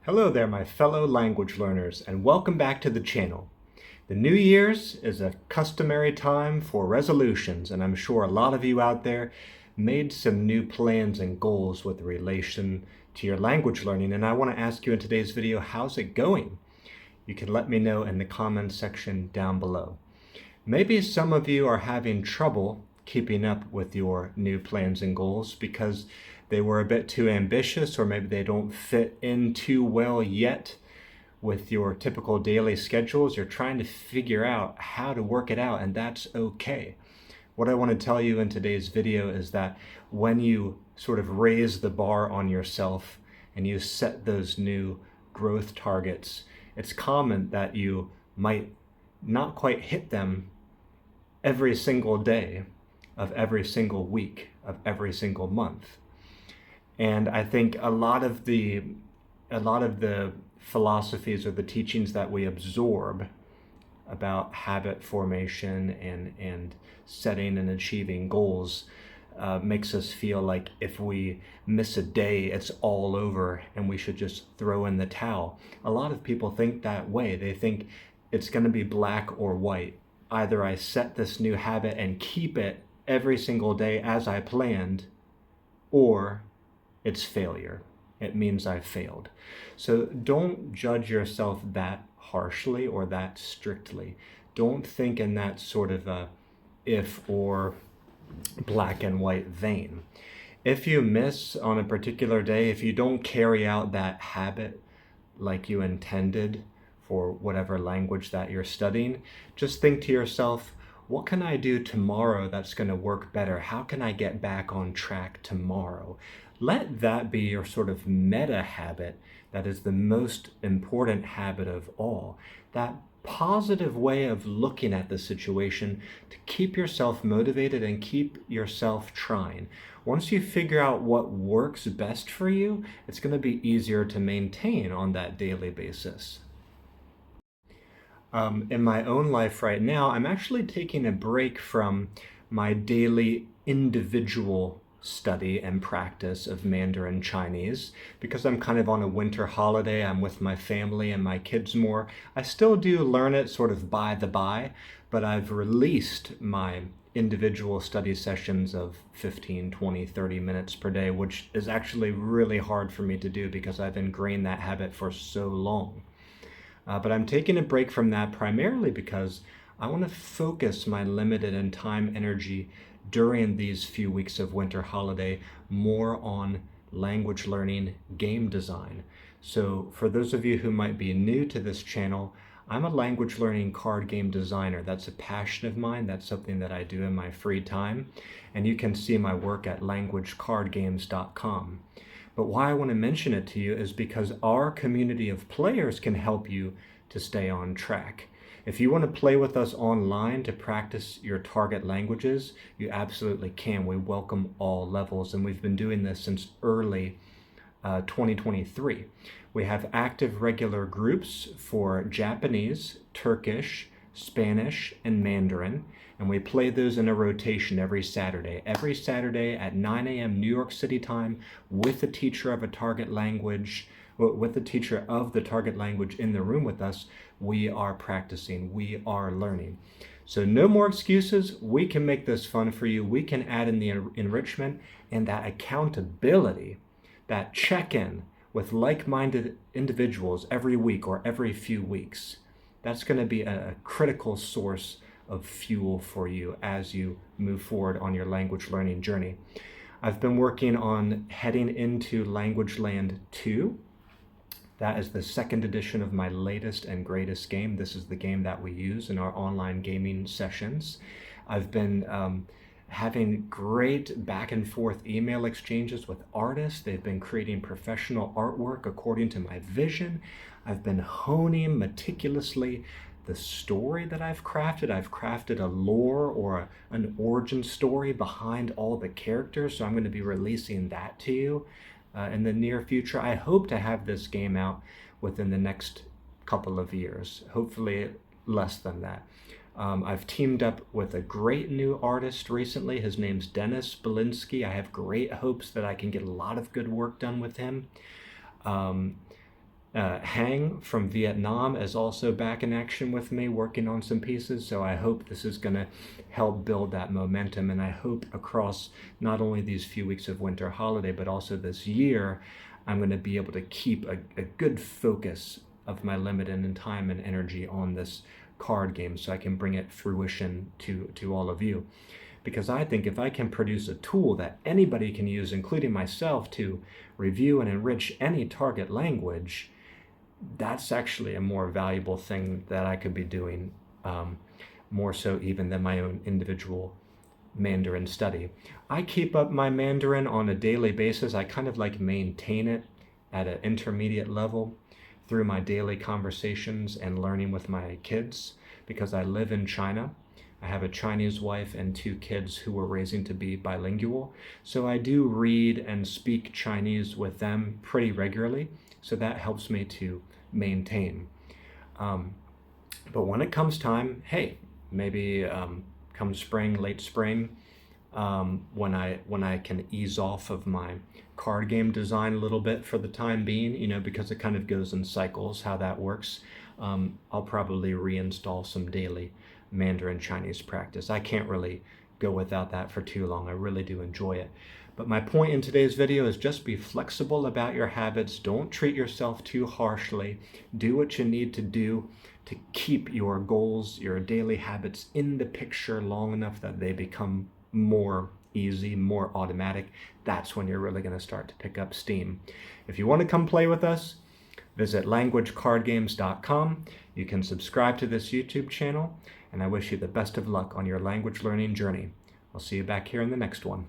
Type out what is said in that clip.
Hello there, my fellow language learners, and welcome back to the channel. The New Year's is a customary time for resolutions, and I'm sure a lot of you out there made some new plans and goals with relation to your language learning, and I want to ask you in today's video, how's it going? You can let me know in the comments section down below. Maybe some of you are having trouble keeping up with your new plans and goals because they were a bit too ambitious, or maybe they don't fit in too well yet with your typical daily schedules. You're trying to figure out how to work it out, and that's okay. What I want to tell you in today's video is that when you sort of raise the bar on yourself and you set those new growth targets, it's common that you might not quite hit them every single day of every single week of every single month. And I think a lot of the philosophies or the teachings that we absorb about habit formation and setting and achieving goals makes us feel like if we miss a day, it's all over and we should just throw in the towel. A lot of people think that way. They think it's going to be black or white. Either I set this new habit and keep it every single day as I planned, or it's failure. It means I failed. So don't judge yourself that harshly or that strictly. Don't think in that sort of a if or black and white vein. If you miss on a particular day, if you don't carry out that habit like you intended for whatever language that you're studying, just think to yourself, what can I do tomorrow that's going to work better? How can I get back on track tomorrow? Let that be your sort of meta habit that is the most important habit of all. That positive way of looking at the situation to keep yourself motivated and keep yourself trying. Once you figure out what works best for you, it's going to be easier to maintain on that daily basis. In my own life right now, I'm actually taking a break from my daily individual study and practice of Mandarin Chinese because I'm kind of on a winter holiday. I'm with my family and my kids more. I still do learn it sort of by the by, but I've released my individual study sessions of 15, 20, 30 minutes per day, which is actually really hard for me to do because I've ingrained that habit for so long. But I'm taking a break from that primarily because I want to focus my limited and time energy during these few weeks of winter holiday more on language learning, game design. So for those of you who might be new to this channel, I'm a language learning card game designer. That's a passion of mine. That's something that I do in my free time. And you can see my work at languagecardgames.com. But why I want to mention it to you is because our community of players can help you to stay on track. If you want to play with us online to practice your target languages, you absolutely can. We welcome all levels, and we've been doing this since early 2023. We have active regular groups for Japanese, Turkish, Spanish, and Mandarin, and we play those in a rotation every Saturday. Every Saturday at 9 a.m. New York City time with a teacher of a target language, with the teacher of the target language in the room with us, we are practicing, we are learning. So no more excuses. We can make this fun for you. We can add in the enrichment and that accountability, that check-in with like-minded individuals every week or every few weeks. That's going to be a critical source of fuel for you as you move forward on your language learning journey. I've been working on heading into Language Land 2. That is the second edition of my latest and greatest game. This is the game that we use in our online gaming sessions. I've been having great back and forth email exchanges with artists. They've been creating professional artwork according to my vision. I've been honing meticulously the story that I've crafted. I've crafted a lore or an origin story behind all the characters, so I'm going to be releasing that to you in the near future. I hope to have this game out within the next couple of years, hopefully less than that. I've teamed up with a great new artist recently. His name's Dennis Belinsky. I have great hopes that I can get a lot of good work done with him. Hang from Vietnam is also back in action with me, working on some pieces. So I hope this is going to help build that momentum. And I hope across not only these few weeks of winter holiday, but also this year, I'm going to be able to keep a good focus of my limited time and energy on this card game so I can bring it fruition to all of you. Because I think if I can produce a tool that anybody can use, including myself, to review and enrich any target language, that's actually a more valuable thing that I could be doing, more so even than my own individual Mandarin study. I keep up my Mandarin on a daily basis. I kind of like maintain it at an intermediate level through my daily conversations and learning with my kids, because I live in China. I have a Chinese wife and 2 kids who we're raising to be bilingual. So I do read and speak Chinese with them pretty regularly. So that helps me to maintain. But when it comes time, hey, maybe come spring, late spring, when I can ease off of my card game design a little bit for the time being, because it kind of goes in cycles how that works, I'll probably reinstall some daily Mandarin Chinese practice. I can't really go without that for too long. I really do enjoy it. But my point in today's video is just be flexible about your habits. Don't treat yourself too harshly. Do what you need to do to keep your goals, your daily habits in the picture long enough that they become more easy, more automatic. That's when you're really going to start to pick up steam. If you want to come play with us, visit languagecardgames.com. You can subscribe to this YouTube channel, and I wish you the best of luck on your language learning journey. I'll see you back here in the next one.